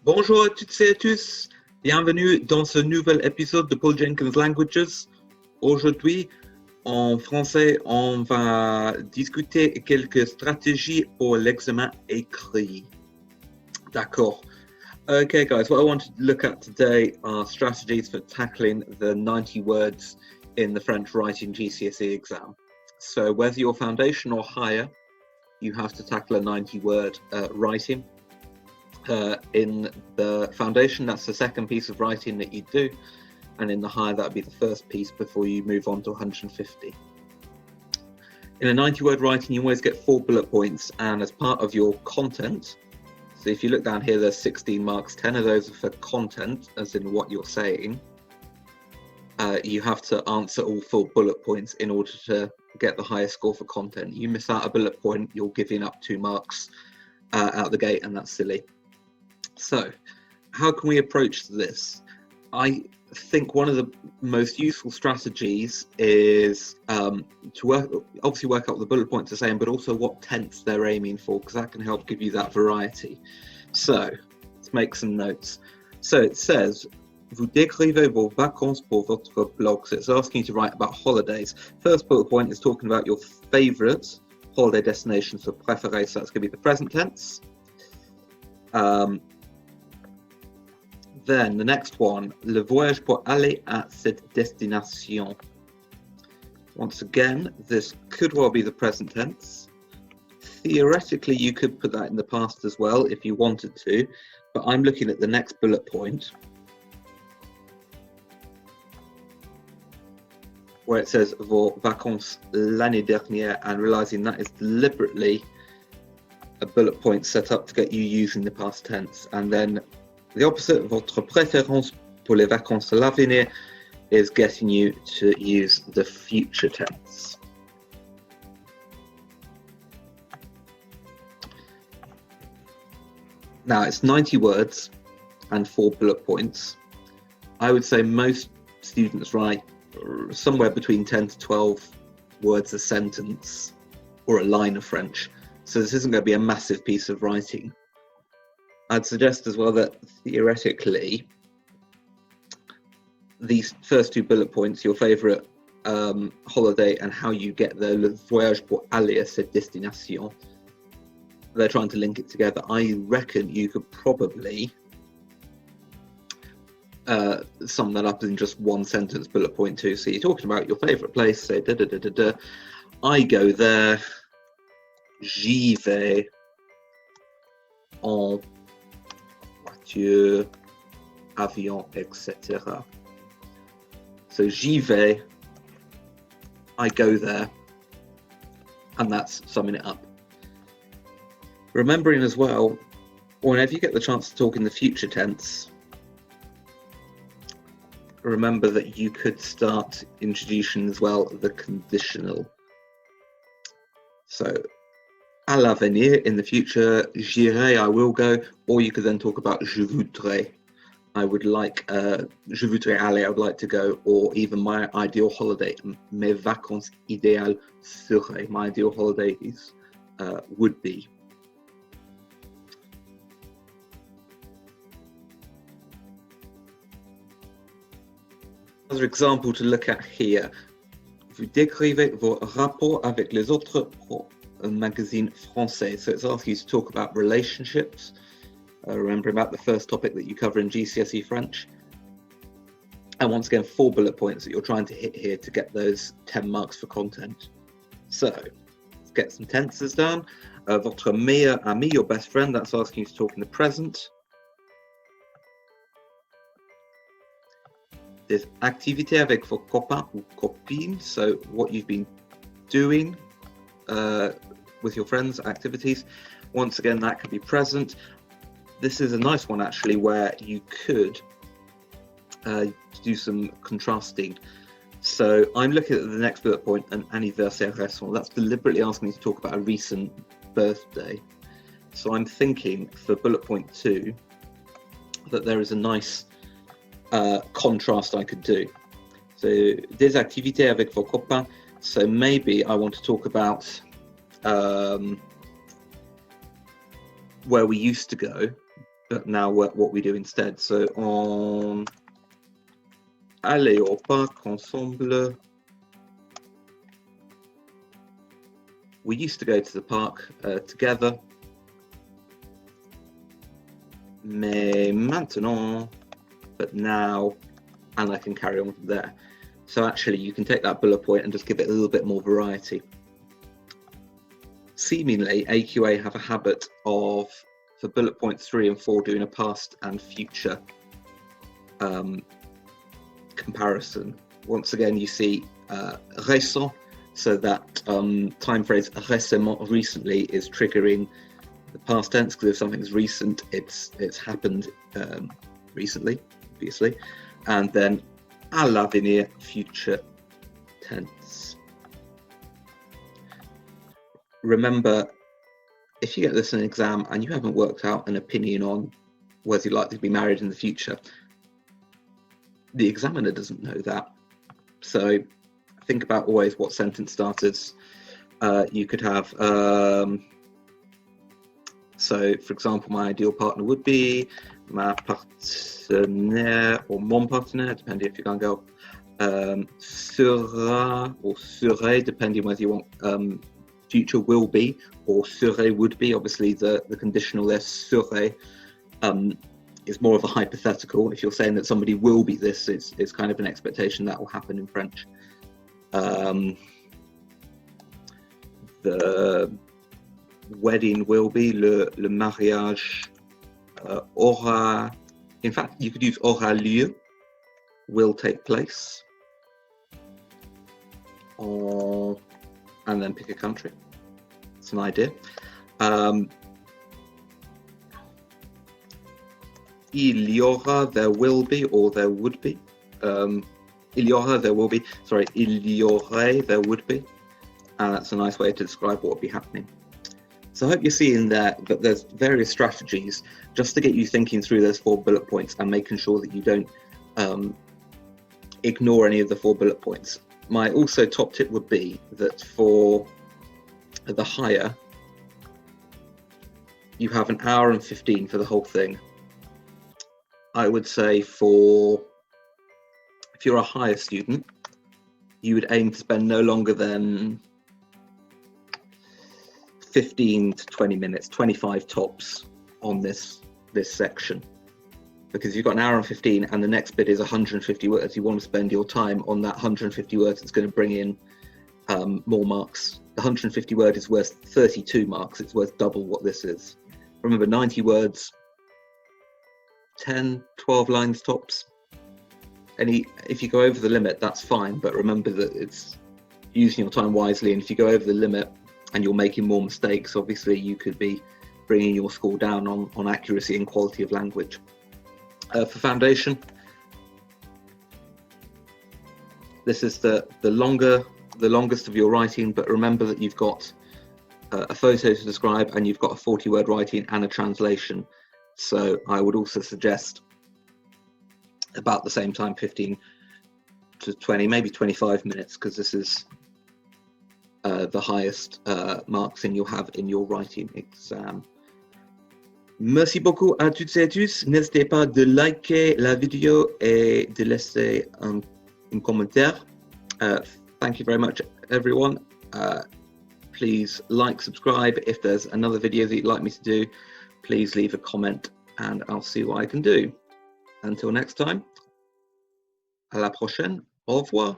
Bonjour à toutes et à tous, bienvenue dans ce nouvel épisode de Paul Jenkins Languages. Aujourd'hui, en français, on va discuter quelques stratégies pour l'examen écrit. D'accord. Okay, guys, what I want to look at today are strategies for tackling the 90 words in the French writing GCSE exam. So whether you're foundation or higher, you have to tackle a 90-word writing. In the foundation, that's the second piece of writing that you do, and in the higher, that would be the first piece before you move on to 150. In a 90-word writing, you always get 4 bullet points, and as part of your content, so if you look down here, there's 16 marks, 10 of those are for content, as in what you're saying. You have to answer all 4 bullet points in order to get the highest score for content. You miss out a bullet point, you're giving up 2 marks out the gate, and that's silly. So, how can we approach this? I think one of the most useful strategies is to work out the bullet points are saying, but also what tense they're aiming for, because that can help give you that variety. So, let's make some notes. So it says, vous décrivez vos vacances pour votre blog. So it's asking you to write about holidays. First bullet point is talking about your favourite holiday destination, so préféré, so that's going to be the present tense. Then the next one, le voyage pour aller à cette destination. Once again, this could well be the present tense. Theoretically, you could put that in the past as well if you wanted to, but I'm looking at the next bullet point where it says vos vacances l'année dernière, and realizing that is deliberately a bullet point set up to get you using the past tense. And then the opposite, votre préférence pour les vacances à l'avenir, is getting you to use the future tense. Now it's 90 words and 4 bullet points. I would say most students write somewhere between 10 to 12 words a sentence or a line of French. So this isn't going to be a massive piece of writing. I'd suggest as well that theoretically, these first 2 bullet points, your favourite holiday and how you get there, le voyage pour aller à cette destination, they're trying to link it together. I reckon you could probably sum that up in just 1 sentence, bullet point 2. So you're talking about your favourite place, say da da da da da. I go there, j'y vais en voiture, avion, etc. So j'y vais, I go there, and that's summing it up. Remembering as well, whenever you get the chance to talk in the future tense, remember that you could start introducing as well the conditional. So, à l'avenir, in the future, j'irai, I will go, or you could then talk about je voudrais, I would like, je voudrais aller, I would like to go, or even my ideal holiday, mes vacances idéales seraient, my ideal holidays would be. Another example to look at here, vous décrivez vos rapports avec les autres magazines français. So it's asking you to talk about relationships, remembering about the first topic that you cover in GCSE French. And once again, 4 bullet points that you're trying to hit here to get those 10 marks for content. So let's get some tenses down. Votre meilleur ami, your best friend, that's asking you to talk in the present. Des activités avec vos copains ou copines, so what you've been doing with your friends, activities. Once again, that could be present. This is a nice one actually, where you could do some contrasting. So I'm looking at the next bullet point, an anniversaire récent. That's deliberately asking me to talk about a recent birthday. So I'm thinking for bullet point 2 that there is a nice contrast I could do. So des activités avec vos copains. So maybe I want to talk about where we used to go But now what we do instead. So on aller au parc ensemble. We used to go to the park together. Mais maintenant, but now, and I can carry on from there. So actually you can take that bullet point and just give it a little bit more variety. Seemingly, AQA have a habit of, for bullet points 3 and 4, doing a past and future comparison. Once again, you see récent, so that time phrase récemment, recently, is triggering the past tense, because if something's recent, it's happened recently, obviously. And then à l'avenir, future tense. Remember, if you get this in an exam and you haven't worked out an opinion on whether you're likely to be married in the future, the examiner doesn't know that. So think about always what sentence starters you could have. So, for example, my ideal partner would be ma partenaire or mon partenaire, depending if you're going to go sera or serait, depending whether you want future will be or serait would be. Obviously, the conditional there, serait, is more of a hypothetical. If you're saying that somebody will be this, it's kind of an expectation that will happen in French. The wedding will be, le mariage aura, in fact, you could use aura lieu, will take place, or, and then pick a country. It's an idea. Il y aura, there will be, or there would be. Il y aura, there will be. Sorry, il y aurait, there would be. And that's a nice way to describe what would be happening. So I hope you're seeing that there's various strategies just to get you thinking through those 4 bullet points and making sure that you don't ignore any of the 4 bullet points. My also top tip would be that for the higher, you have an hour and 15 for the whole thing. I would say if you're a higher student, you would aim to spend no longer than 15 to 20 minutes, 25 tops on this section, because you've got an hour and 15 and the next bit is 150 words. You want to spend your time on that 150 words that's going to bring in more marks. The 150 word is worth 32 marks. It's worth double what this is. Remember, 90 words, 10, 12 lines tops. If you go over the limit, that's fine, but remember that it's using your time wisely, and if you go over the limit and you're making more mistakes, obviously you could be bringing your score down on accuracy and quality of language. For foundation, this is the longest of your writing, but remember that you've got a photo to describe and you've got a 40-word writing and a translation. So I would also suggest about the same time, 15 to 20, maybe 25 minutes, because this is the highest marking you'll have in your writing exam. Merci beaucoup à toutes et à tous. N'hésitez pas de liker la vidéo et de laisser un commentaire. Thank you very much, everyone. Please like, subscribe. If there's another video that you'd like me to do, please leave a comment and I'll see what I can do. Until next time, à la prochaine. Au revoir.